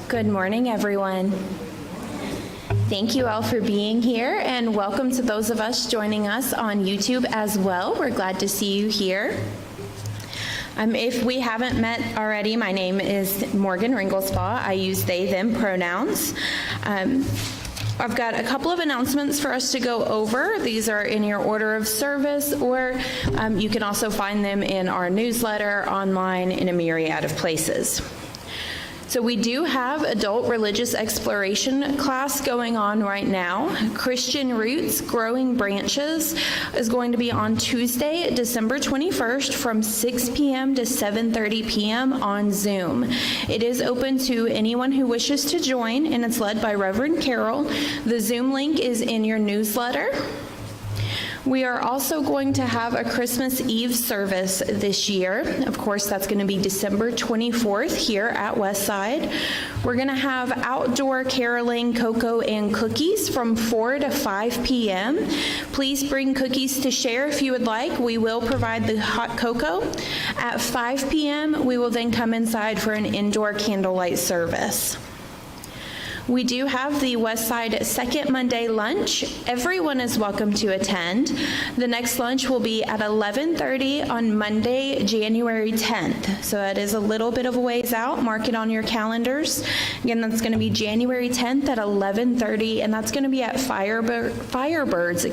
Good morning, everyone. Thank you all for being here, and welcome to those of us joining us on YouTube as well. We're glad to see you here. If we haven't met already, my name is Morgan Ringelspaw. I use they, them pronouns. I've got a couple of announcements for us to go over. These are in your order of service, or you can also find them in our newsletter, online, in a myriad of places. So we do have adult religious exploration class going on right now. Christian Roots, Growing Branches is going to be on Tuesday, December 21st from 6 p.m. to 7:30 p.m. on Zoom. It is open to anyone who wishes to join, and it's led by Reverend Carol. The Zoom link is in your newsletter. We are also going to have a Christmas Eve service this year. Of course, that's going to be December 24th here at Westside. We're going to have outdoor caroling, cocoa, and cookies from 4 to 5 p.m. Please bring cookies to share if you would like. We will provide the hot cocoa. At 5 p.m., we will then come inside for an indoor candlelight service. We do have the Westside Second Monday Lunch. Everyone is welcome to attend. The next lunch will be at 11:30 on Monday, January 10th. So that is a little bit of a ways out. Mark it on your calendars. Again, that's going to be January 10th at 11:30, and that's going to be at Firebird's,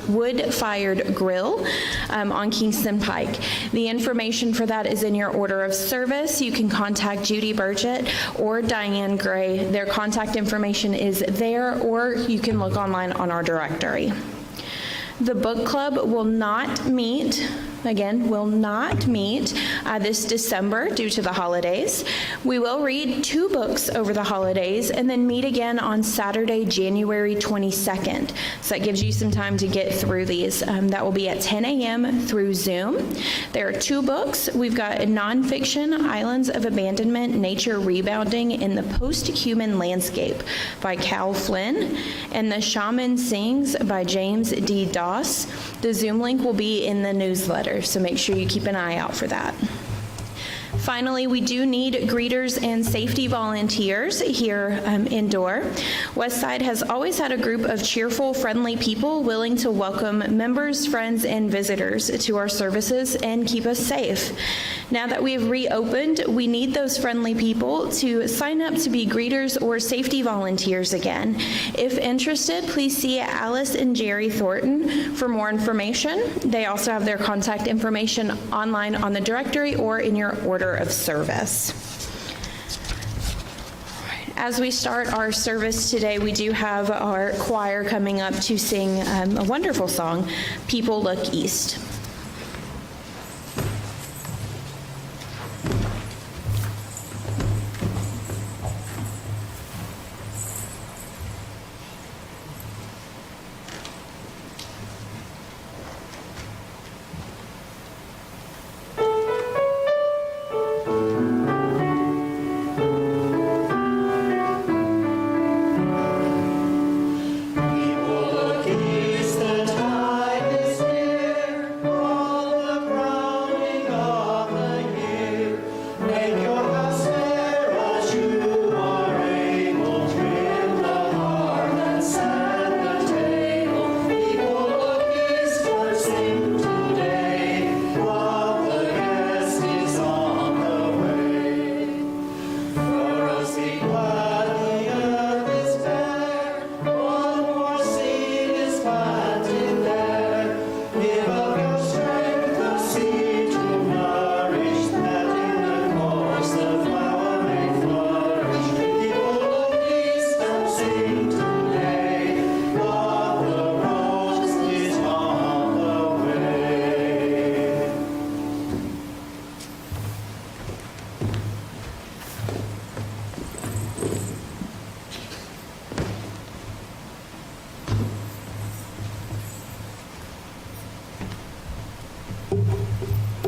Wood-Fired Grill on Kingston Pike. The information for that is in your order of service. You can contact Judy Burgett or Diane Gray. Their contact information is there, or you can look online on our directory. The book club will not meet this December due to the holidays. We will read 2 books over the holidays and then meet again on Saturday, January 22nd. So that gives you some time to get through these. That will be at 10 a.m. through Zoom. There are 2 books. We've got a nonfiction, Islands of Abandonment, Nature Rebounding in the Post-Human Landscape by Cal Flynn, and The Shaman Sings by James D. Doss. The Zoom link will be in the newsletter, so make sure you keep an eye out for that. Finally, we do need greeters and safety volunteers here indoor. Westside has always had a group of cheerful, friendly people willing to welcome members, friends, and visitors to our services and keep us safe. Now that we have reopened, we need those friendly people to sign up to be greeters or safety volunteers again. If interested, please see Alice and Jerry Thornton for more information. They also have their contact information online on the directory or in your order of service. As we start our service today, we do have our choir coming up to sing a wonderful song, People Look East.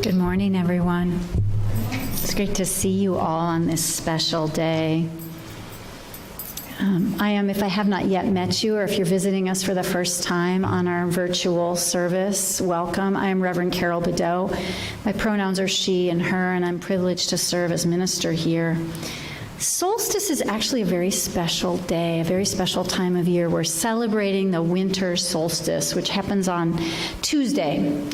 Good morning, everyone. It's great to see you all on this special day. If I have not yet met you, or if you're visiting us for the first time on our virtual service, welcome. I am Reverend Carol Bedeau. My pronouns are she and her, and I'm privileged to serve as minister here. Solstice is actually a very special day, a very special time of year. We're celebrating the winter solstice, which happens on Tuesday.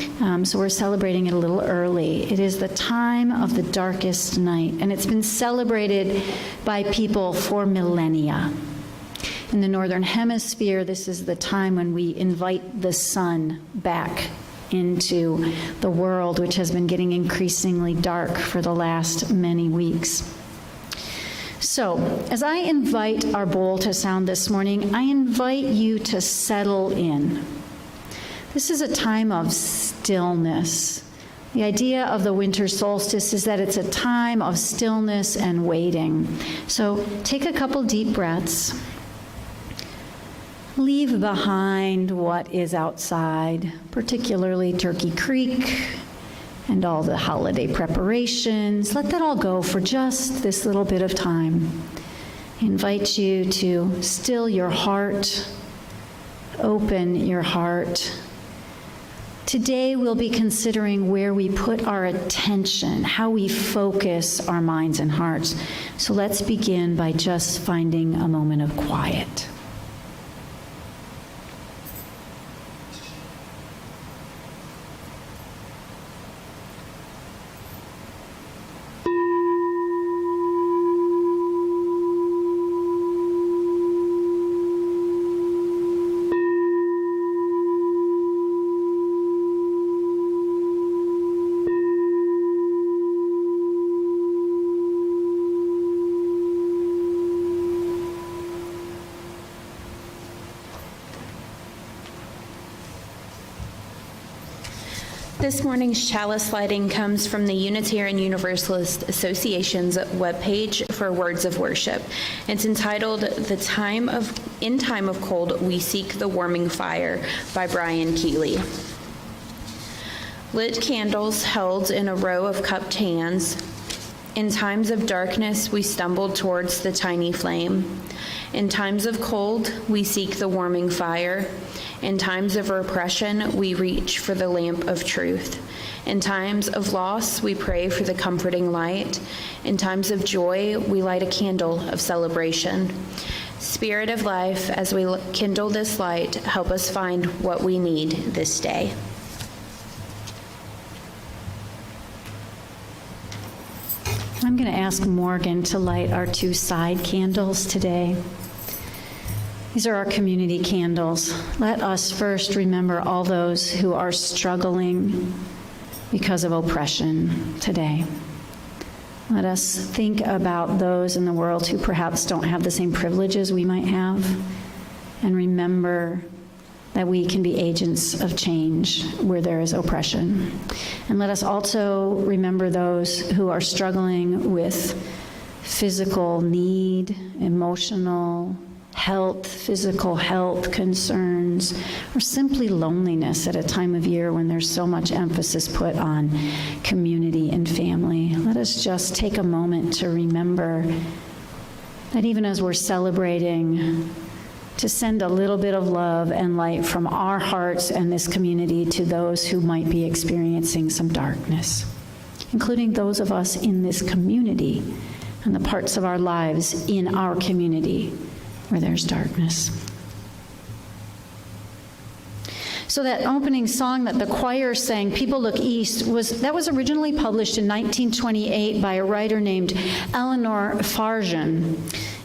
So we're celebrating it a little early. It is the time of the darkest night, and it's been celebrated by people for millennia. In the Northern Hemisphere, this is the time when we invite the sun back into the world, which has been getting increasingly dark for the last many weeks. So, as I invite our bowl to sound this morning, I invite you to settle in. This is a time of stillness. The idea of the winter solstice is that it's a time of stillness and waiting. So, take a couple deep breaths. Leave behind what is outside, particularly Turkey Creek and all the holiday preparations. Let that all go for just this little bit of time. I invite you to still your heart, open your heart. Today we'll be considering where we put our attention, how we focus our minds and hearts. So let's begin by just finding a moment of quiet. This morning's Chalice Lighting comes from the Unitarian Universalist Association's webpage for Words of Worship. It's entitled In Time of Cold, We Seek the Warming Fire by Brian Keeley. Lit candles held in a row of cupped hands. In times of darkness, we stumble towards the tiny flame. In times of cold, we seek the warming fire. In times of repression, we reach for the lamp of truth. In times of loss, we pray for the comforting light. In times of joy, we light a candle of celebration. Spirit of life, as we kindle this light, help us find what we need this day. I'm going to ask Morgan to light our 2 side candles today. These are our community candles. Let us first remember all those who are struggling because of oppression today. Let us think about those in the world who perhaps don't have the same privileges we might have, and remember that we can be agents of change where there is oppression. And let us also remember those who are struggling with physical need, emotional health, physical health concerns, or simply loneliness at a time of year when there's so much emphasis put on community and family. Let us just take a moment to remember that even as we're celebrating, to send a little bit of love and light from our hearts and this community to those who might be experiencing some darkness, including those of us in this community and the parts of our lives in our community where there's darkness. So that opening song that the choir sang, People Look East, was originally published in 1928 by a writer named Eleanor Farjeon.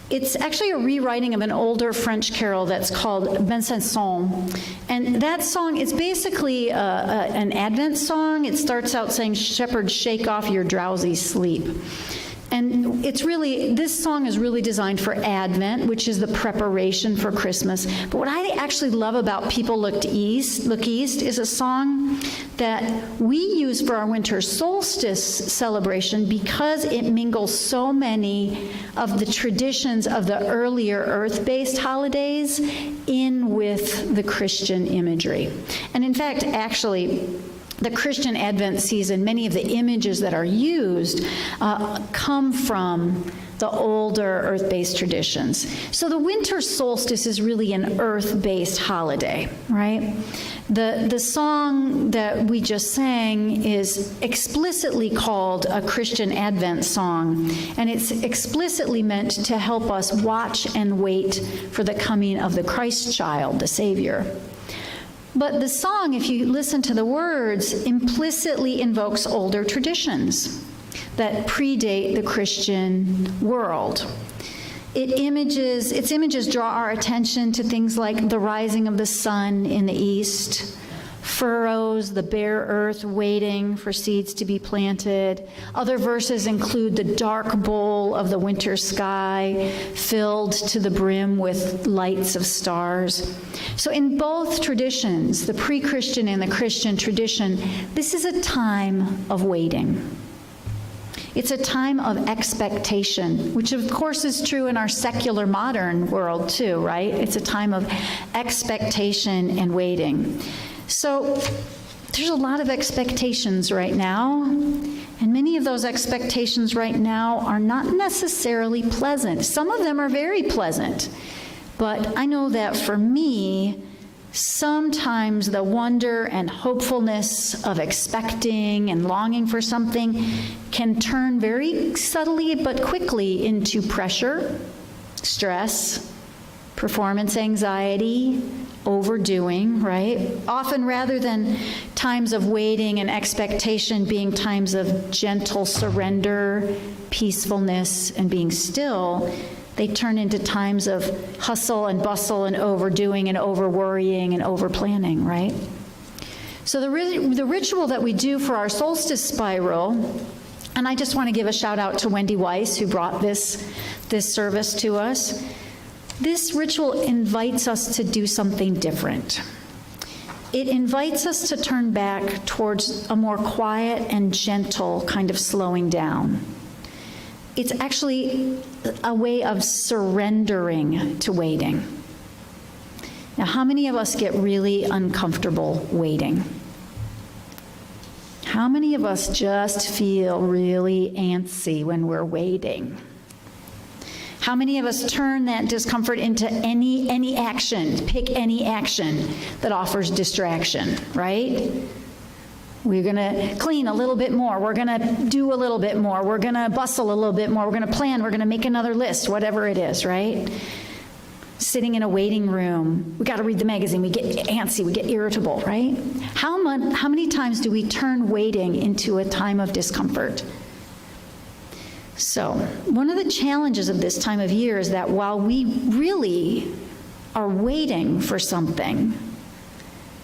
It's actually a rewriting of an older French carol that's called Bensanson. And that song is basically an Advent song. It starts out saying, "Shepherds, shake off your drowsy sleep." And this song is really designed for Advent, which is the preparation for Christmas. But what I actually love about People Look East is a song that we use for our winter solstice celebration because it mingles so many of the traditions of the earlier earth-based holidays in with the Christian imagery. And in fact, actually, the Christian Advent season, many of the images that are used come from the older earth-based traditions. So the winter solstice is really an earth-based holiday, right? The song that we just sang is explicitly called a Christian Advent song, and it's explicitly meant to help us watch and wait for the coming of the Christ child, the Savior. But the song, if you listen to the words, implicitly invokes older traditions that predate the Christian world. Its images draw our attention to things like the rising of the sun in the east, furrows, the bare earth waiting for seeds to be planted. Other verses include the dark bowl of the winter sky filled to the brim with lights of stars. So in both traditions, the pre-Christian and the Christian tradition, this is a time of waiting. It's a time of expectation, which of course is true in our secular modern world too, right? It's a time of expectation and waiting. So there's a lot of expectations right now, and many of those expectations right now are not necessarily pleasant. Some of them are very pleasant, but I know that for me, sometimes the wonder and hopefulness of expecting and longing for something can turn very subtly but quickly into pressure, stress, performance anxiety, overdoing, right? Often rather than times of waiting and expectation being times of gentle surrender, peacefulness, and being still, they turn into times of hustle and bustle and overdoing and over-worrying and over-planning, right? So the ritual that we do for our solstice spiral, and I just want to give a shout out to Wendy Weiss, who brought this service to us. This ritual invites us to do something different. It invites us to turn back towards a more quiet and gentle kind of slowing down. It's actually a way of surrendering to waiting. Now, how many of us get really uncomfortable waiting? How many of us just feel really antsy when we're waiting? How many of us turn that discomfort into any action, pick any action that offers distraction, right? We're going to clean a little bit more. We're going to do a little bit more. We're going to bustle a little bit more. We're going to plan. We're going to make another list, whatever it is, right? Sitting in a waiting room. We got to read the magazine. We get antsy. We get irritable, right? How many times do we turn waiting into a time of discomfort? So, one of the challenges of this time of year is that while we really are waiting for something,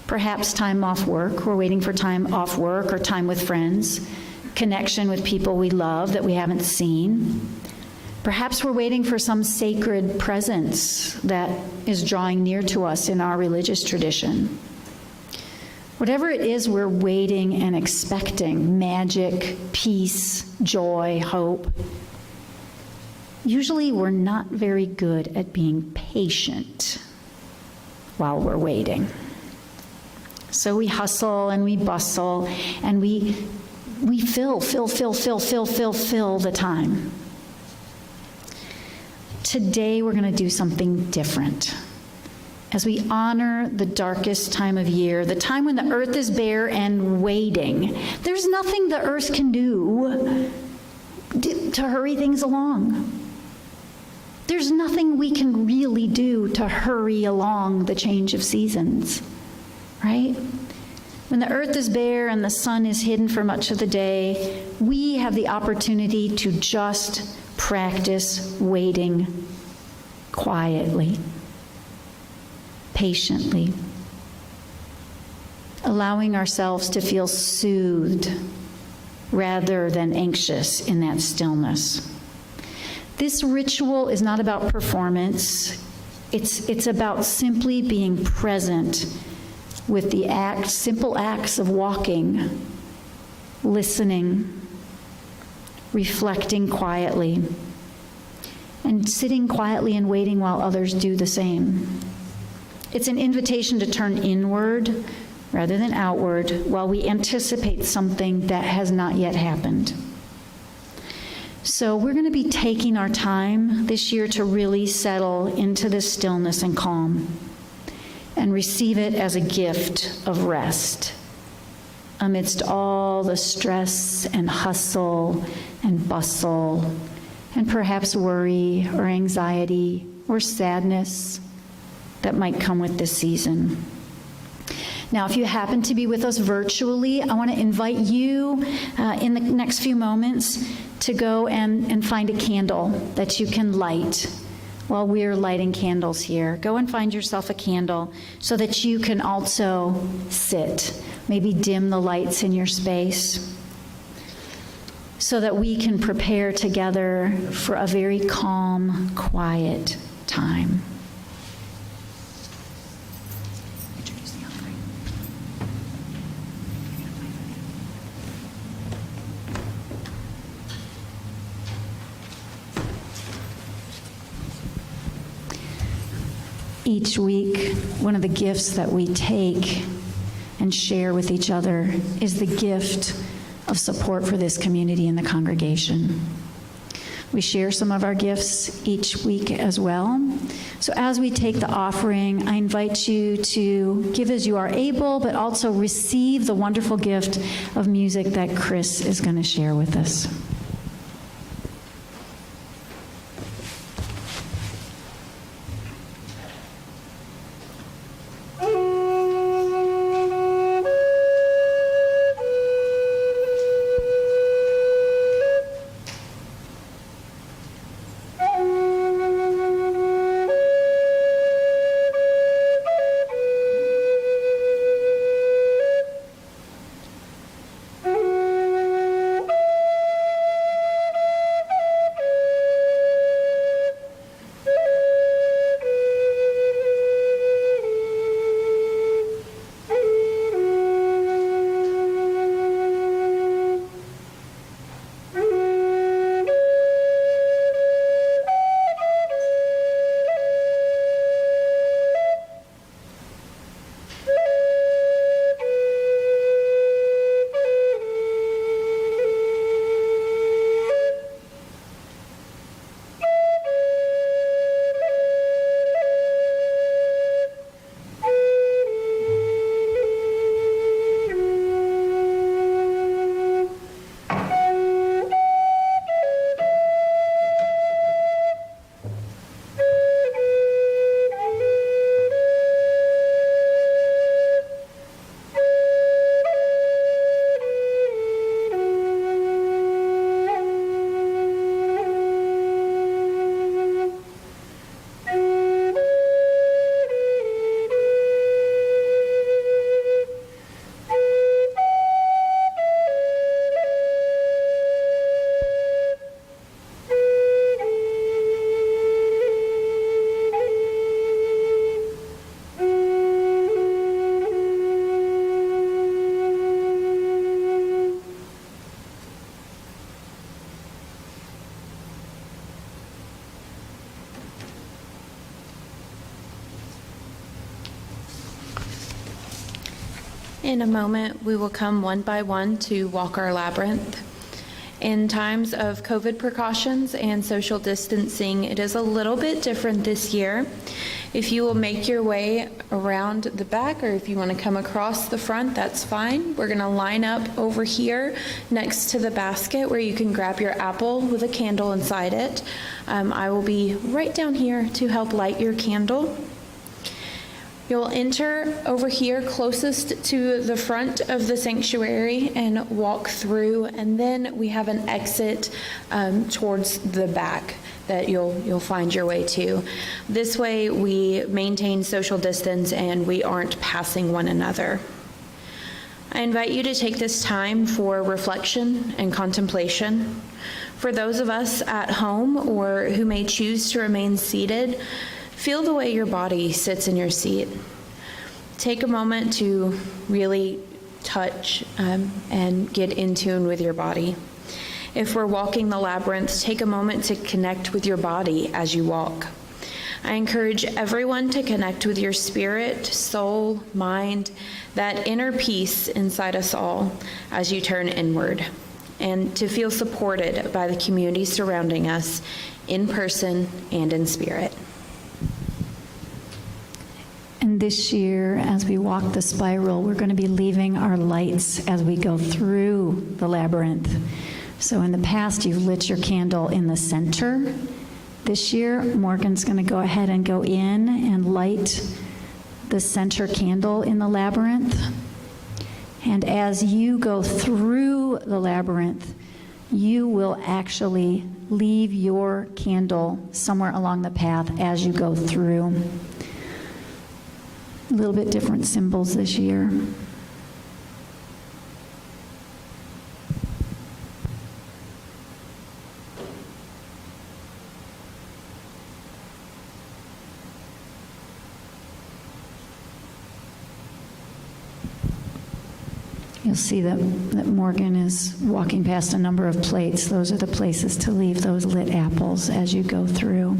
perhaps time off work, we're waiting for time off work or time with friends, connection with people we love that we haven't seen. Perhaps we're waiting for some sacred presence that is drawing near to us in our religious tradition. Whatever it is we're waiting and expecting, magic, peace, joy, hope, usually we're not very good at being patient while we're waiting. So we hustle and we bustle and we fill the time. Today we're going to do something different. As we honor the darkest time of year, the time when the earth is bare and waiting, there's nothing the earth can do to hurry things along. There's nothing we can really do to hurry along the change of seasons, right? When the earth is bare and the sun is hidden for much of the day, we have the opportunity to just practice waiting quietly, patiently, allowing ourselves to feel soothed rather than anxious in that stillness. This ritual is not about performance. It's about simply being present with the simple acts of walking, listening, reflecting quietly, and sitting quietly and waiting while others do the same. It's an invitation to turn inward rather than outward, while we anticipate something that has not yet happened. So we're going to be taking our time this year to really settle into this stillness and calm and receive it as a gift of rest amidst all the stress and hustle and bustle and perhaps worry or anxiety or sadness that might come with this season. Now, if you happen to be with us virtually, I want to invite you in the next few moments to go and find a candle that you can light while we're lighting candles here. Go and find yourself a candle so that you can also sit. Maybe dim the lights in your space so that we can prepare together for a very calm, quiet time. Each week, one of the gifts that we take and share with each other is the gift of support for this community and the congregation. We share some of our gifts each week as well. So as we take the offering, I invite you to give as you are able, but also receive the wonderful gift of music that Chris is going to share with us. In a moment, we will come one by one to walk our labyrinth. In times of COVID precautions and social distancing, it is a little bit different this year. If you will make your way around the back, or if you want to come across the front, that's fine. We're going to line up over here next to the basket where you can grab your apple with a candle inside it. I will be right down here to help light your candle. You'll enter over here closest to the front of the sanctuary and walk through, and then we have an exit towards the back that you'll find your way to. This way we maintain social distance and we aren't passing one another. I invite you to take this time for reflection and contemplation. For those of us at home or who may choose to remain seated, feel the way your body sits in your seat. Take a moment to really touch and get in tune with your body. If we're walking the labyrinth, take a moment to connect with your body as you walk. I encourage everyone to connect with your spirit, soul, mind, that inner peace inside us all as you turn inward, and to feel supported by the community surrounding us in person and in spirit. And this year, as we walk the spiral, we're going to be leaving our lights as we go through the labyrinth. So in the past, you've lit your candle in the center. This year, Morgan's going to go ahead and go in and light the center candle in the labyrinth. And as you go through the labyrinth, you will actually leave your candle somewhere along the path as you go through. A little bit different symbols this year. You'll see that Morgan is walking past a number of plates. Those are the places to leave those lit apples as you go through.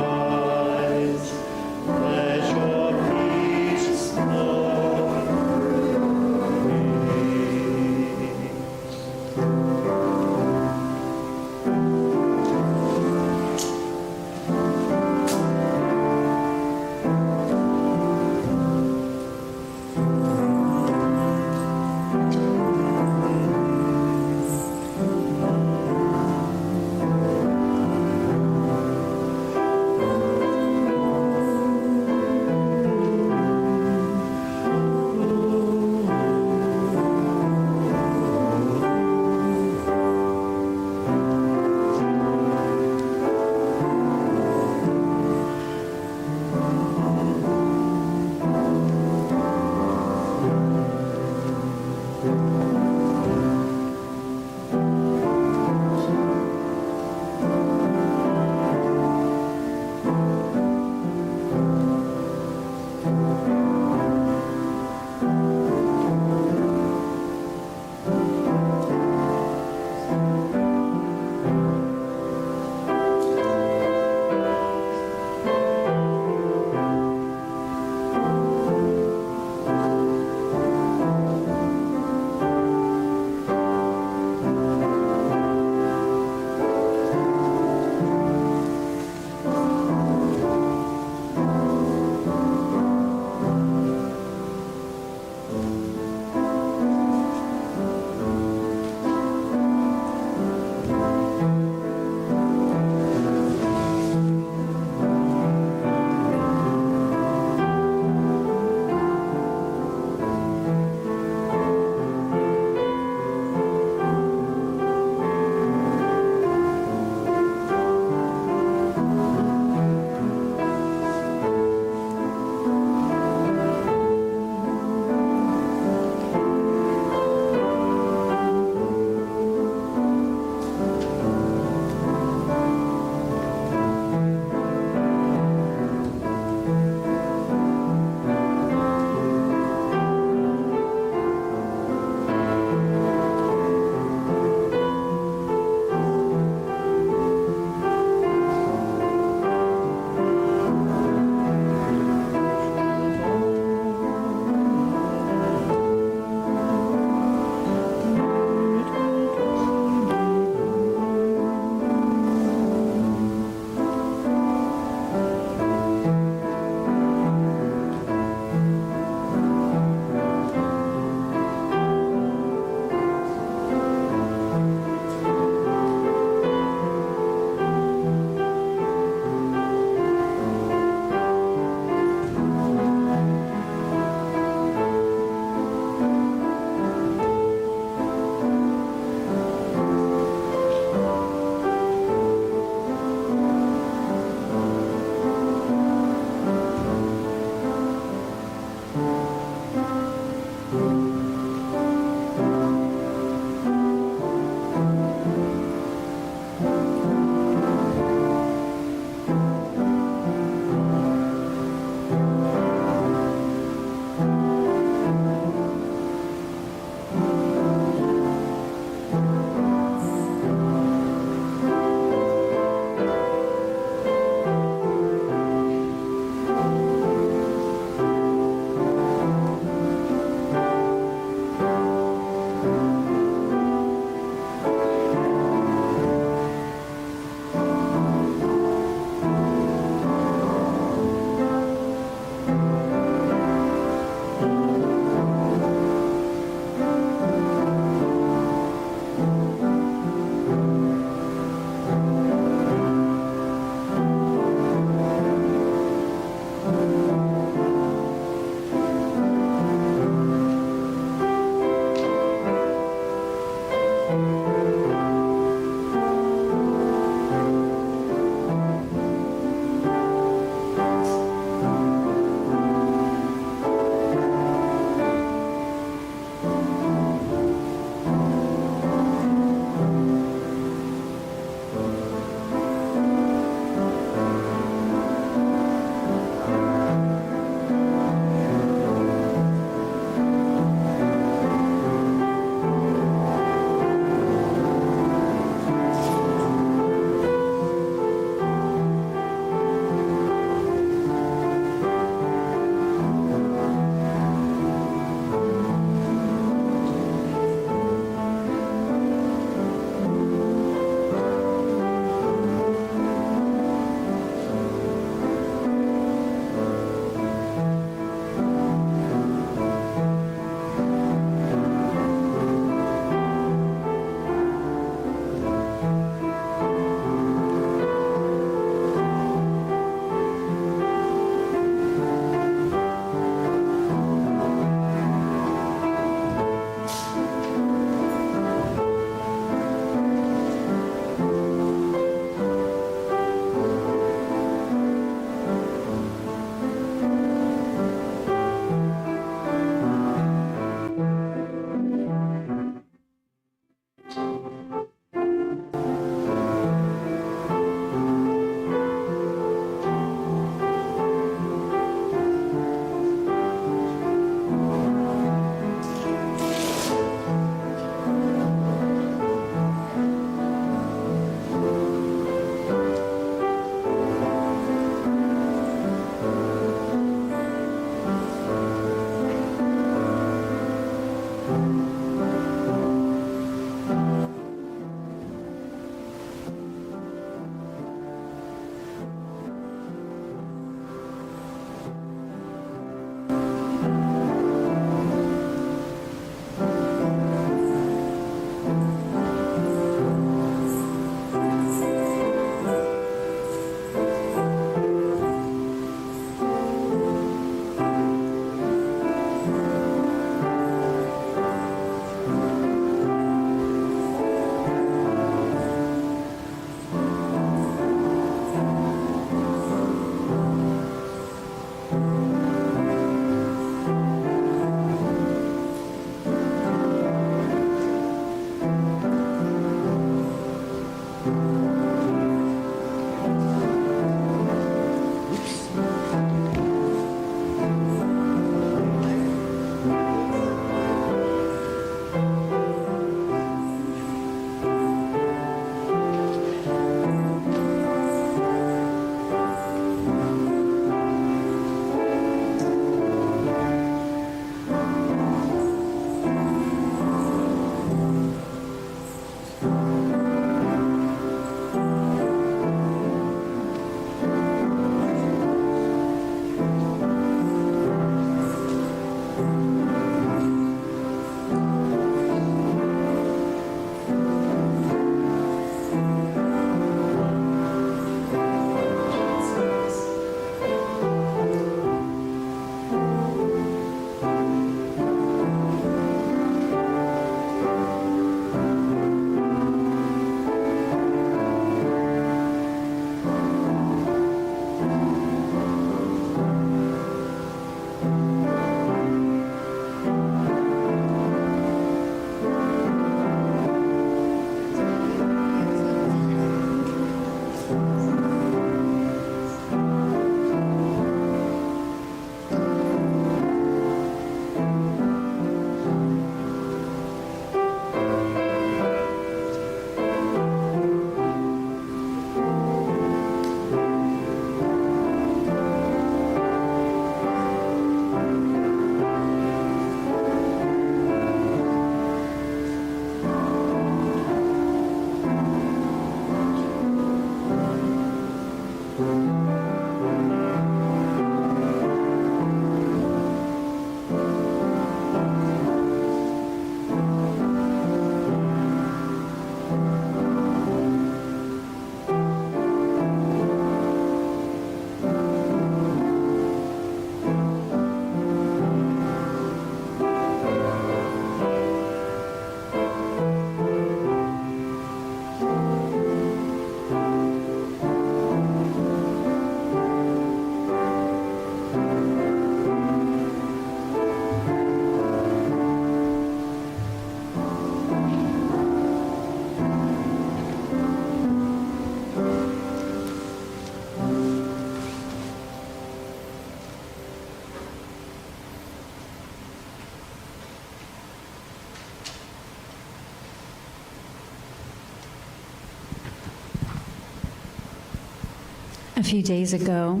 A few days ago,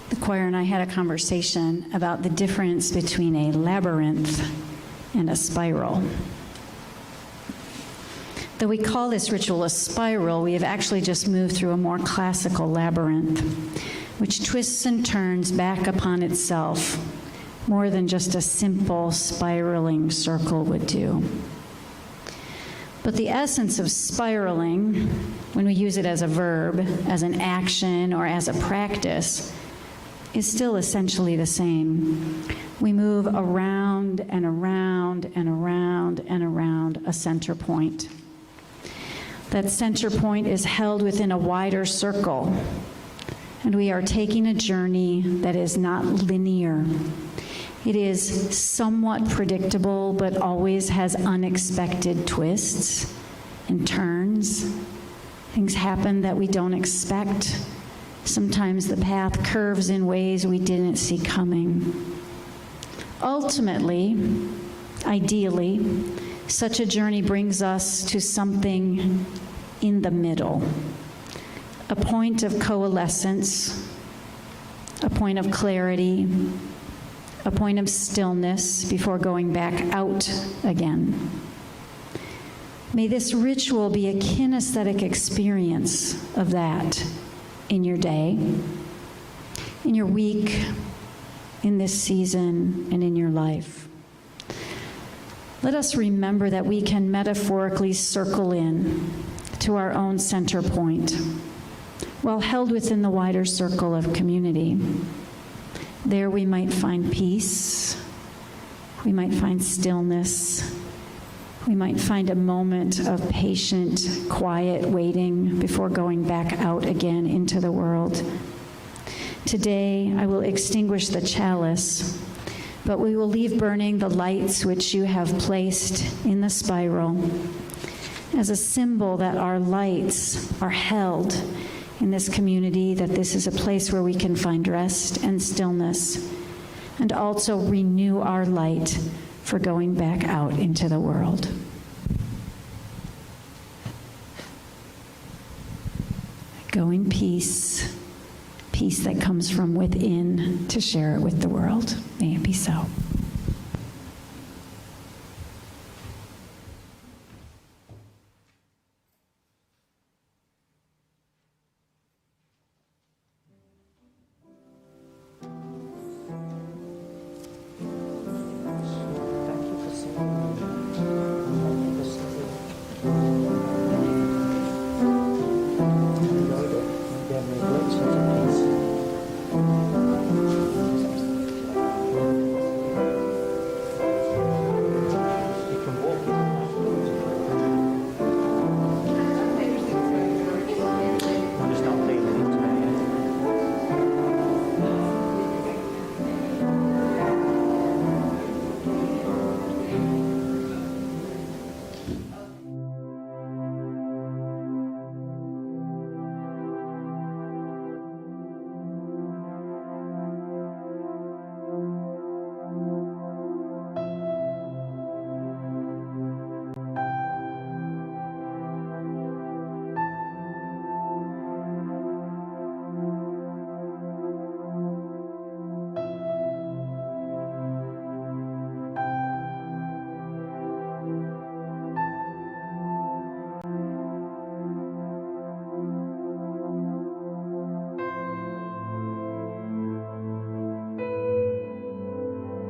the choir and I had a conversation about the difference between a labyrinth and a spiral. Though we call this ritual a spiral, we have actually just moved through a more classical labyrinth, which twists and turns back upon itself more than just a simple spiraling circle would do. But the essence of spiraling, when we use it as a verb, as an action, or as a practice, is still essentially the same. We move around and around and around and around a center point. That center point is held within a wider circle, and we are taking a journey that is not linear. It is somewhat predictable, but always has unexpected twists and turns. Things happen that we don't expect. Sometimes the path curves in ways we didn't see coming. Ultimately, ideally, such a journey brings us to something in the middle, a point of coalescence, a point of clarity, a point of stillness before going back out again. May this ritual be a kinesthetic experience of that in your day, in your week, in this season, and in your life. Let us remember that we can metaphorically circle in to our own center point while held within the wider circle of community. There we might find peace, we might find stillness, we might find a moment of patient, quiet waiting before going back out again into the world. Today, I will extinguish the chalice, but we will leave burning the lights which you have placed in the spiral as a symbol that our lights are held in this community, that this is a place where we can find rest and stillness, and also renew our light for going back out into the world. Go in peace, peace that comes from within, to share it with the world. May it be so.